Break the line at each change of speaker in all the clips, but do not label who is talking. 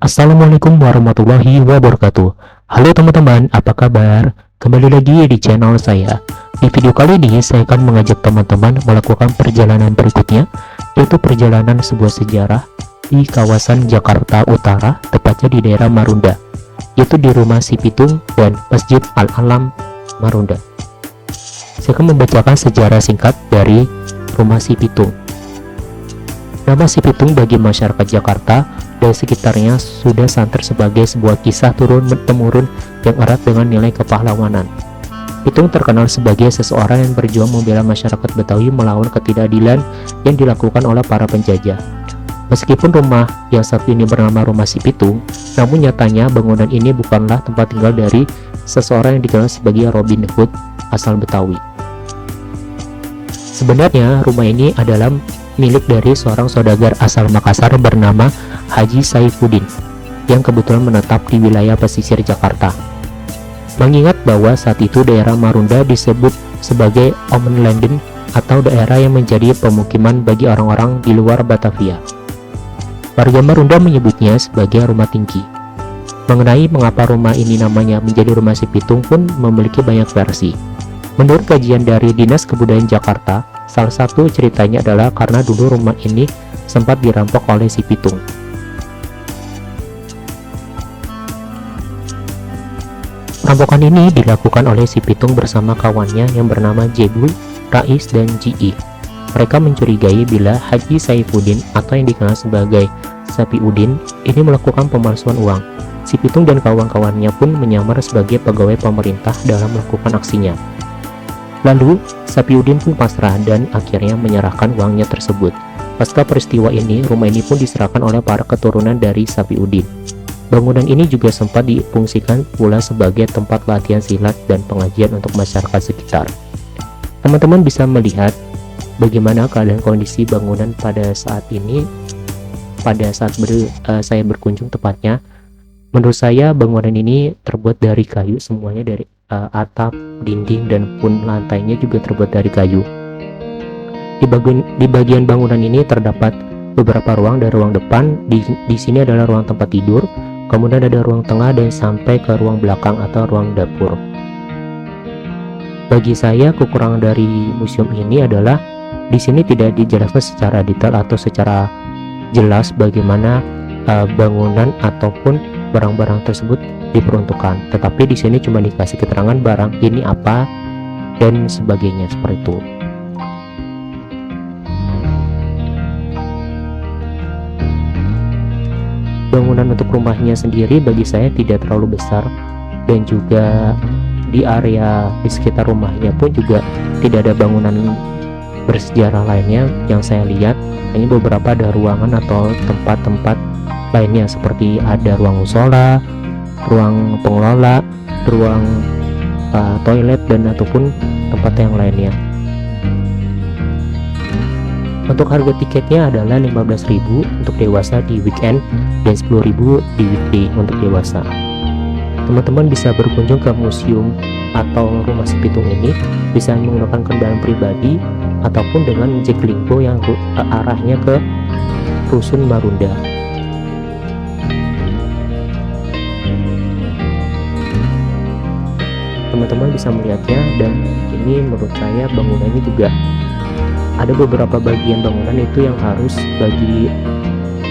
Assalamualaikum warahmatullahi wabarakatuh. Halo teman-teman, apa kabar? Kembali lagi di channel saya. Di video kali ini saya akan mengajak teman-teman melakukan perjalanan berikutnya, yaitu perjalanan sebuah sejarah di kawasan Jakarta Utara, tepatnya di daerah Marunda, yaitu di Rumah Si Pitung dan Masjid Al-Alam Marunda. Saya akan membacakan sejarah singkat dari Rumah Si Pitung. Nama Si Pitung bagi masyarakat Jakarta dan sekitarnya sudah santer sebagai sebuah kisah turun-temurun yang erat dengan nilai kepahlawanan. Pitung terkenal sebagai seseorang yang berjuang membela masyarakat Betawi melawan ketidakadilan yang dilakukan oleh para penjajah. Meskipun rumah yang satu ini bernama Rumah Si Pitung, namun nyatanya bangunan ini bukanlah tempat tinggal dari seseorang yang dikenal sebagai Robin Hood asal Betawi. Sebenarnya rumah ini adalah milik dari seorang saudagar asal Makassar bernama Haji Saifuddin yang kebetulan menetap di wilayah pesisir Jakarta. Mengingat bahwa saat itu daerah Marunda disebut sebagai Omenlanden atau daerah yang menjadi pemukiman bagi orang-orang di luar Batavia. Warga Marunda menyebutnya sebagai rumah tinggi. Mengenai mengapa rumah ini namanya menjadi Rumah Si Pitung pun memiliki banyak versi. Menurut kajian dari Dinas Kebudayaan Jakarta, salah satu ceritanya adalah karena dulu rumah ini sempat dirampok oleh Si Pitung. Rampokan ini dilakukan oleh Si Pitung bersama kawannya yang bernama Jebul, Rais, dan Ji. Mereka mencurigai bila Haji Saifuddin atau yang dikenal sebagai Sapiudin ini melakukan pemalsuan uang. Si Pitung dan kawan-kawannya pun menyamar sebagai pegawai pemerintah dalam melakukan aksinya. Lalu, Sapiudin pun pasrah dan akhirnya menyerahkan uangnya tersebut. Pasca peristiwa ini, rumah ini pun diserahkan oleh para keturunan dari Sapiudin. Bangunan ini juga sempat difungsikan pula sebagai tempat latihan silat dan pengajian untuk masyarakat sekitar. Teman-teman bisa melihat bagaimana keadaan kondisi bangunan pada saat ini, pada saat saya berkunjung tepatnya. Menurut saya bangunan ini terbuat dari kayu, semuanya dari atap, dinding, dan pun lantainya juga terbuat dari kayu. Di bagian bangunan ini terdapat beberapa ruang. Dan ruang depan di sini adalah ruang tempat tidur, kemudian ada ruang tengah dan sampai ke ruang belakang atau ruang dapur. Bagi saya kekurangan dari museum ini adalah di sini tidak dijelaskan secara detail atau secara jelas bagaimana bangunan ataupun barang-barang tersebut diperuntukkan, tetapi di sini cuma dikasih keterangan barang ini apa dan sebagainya seperti itu. Bangunan untuk rumahnya sendiri bagi saya tidak terlalu besar, dan juga di area di sekitar rumahnya pun juga tidak ada bangunan bersejarah lainnya yang saya lihat. Hanya beberapa ada ruangan atau tempat-tempat lainnya seperti ada ruang musola, ruang pengelola, ruang toilet, dan ataupun tempat yang lainnya. Untuk harga tiketnya adalah 15.000 untuk dewasa di weekend dan 10.000 di weekday untuk dewasa. Teman-teman bisa berkunjung ke museum atau Rumah Si Pitung ini bisa menggunakan kendaraan pribadi ataupun dengan Jaklingko yang arahnya ke Rusun Marunda. Teman-teman bisa melihatnya, dan ini menurut saya bangunannya juga ada beberapa bagian bangunan itu yang harus bagi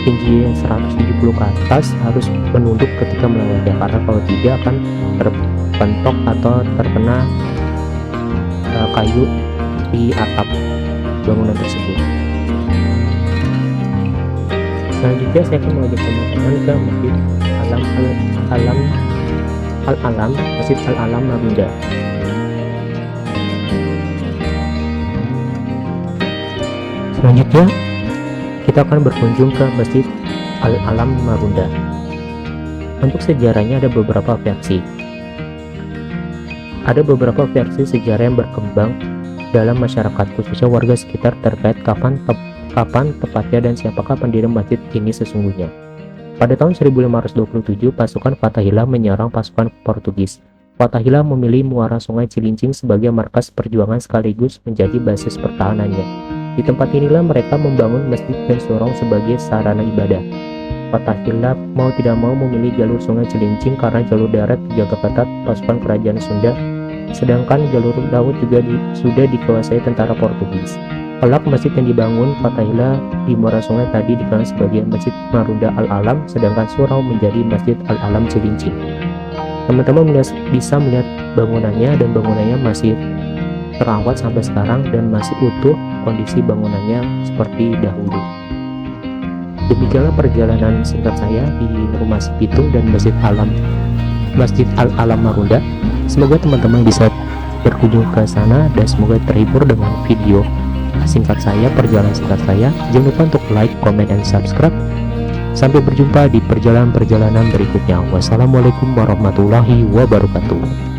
tinggi yang 170 ke atas harus menunduk ketika melewati, karena kalau tidak akan terpentok atau terkena kayu di atap bangunan tersebut. Selanjutnya saya akan mengajak teman-teman ke Masjid Al-Alam, Masjid Al-Alam Marunda. Selanjutnya kita akan berkunjung ke Masjid Al-Alam Marunda. Untuk sejarahnya ada beberapa versi. Ada beberapa versi sejarah yang berkembang dalam masyarakat, khususnya warga sekitar, terkait kapan tepatnya dan siapakah pendiri masjid ini sesungguhnya. Pada tahun 1527, pasukan Fathahillah menyerang pasukan Portugis. Fathahillah memilih muara Sungai Cilincing sebagai markas perjuangan sekaligus menjadi basis pertahanannya. Di tempat inilah mereka membangun masjid dan surau sebagai sarana ibadah. Fathahillah mau tidak mau memilih jalur Sungai Cilincing karena jalur darat dijaga ketat pasukan kerajaan Sunda, sedangkan jalur laut juga sudah dikuasai tentara Portugis. Kelak masjid yang dibangun Fathahillah di muara sungai tadi dikenal sebagai Masjid Marunda Al-Alam, sedangkan surau menjadi Masjid Al-Alam Cilincing. Teman-teman bisa melihat bangunannya, dan bangunannya masih terawat sampai sekarang dan masih utuh kondisi bangunannya seperti dahulu. Demikianlah perjalanan singkat saya di Rumah Si Pitung dan Masjid Al-Alam Marunda. Semoga teman-teman bisa berkunjung ke sana dan semoga terhibur dengan video singkat saya, perjalanan singkat saya. Jangan lupa untuk like, comment, dan subscribe. Sampai berjumpa di perjalanan-perjalanan berikutnya. Wassalamualaikum warahmatullahi wabarakatuh.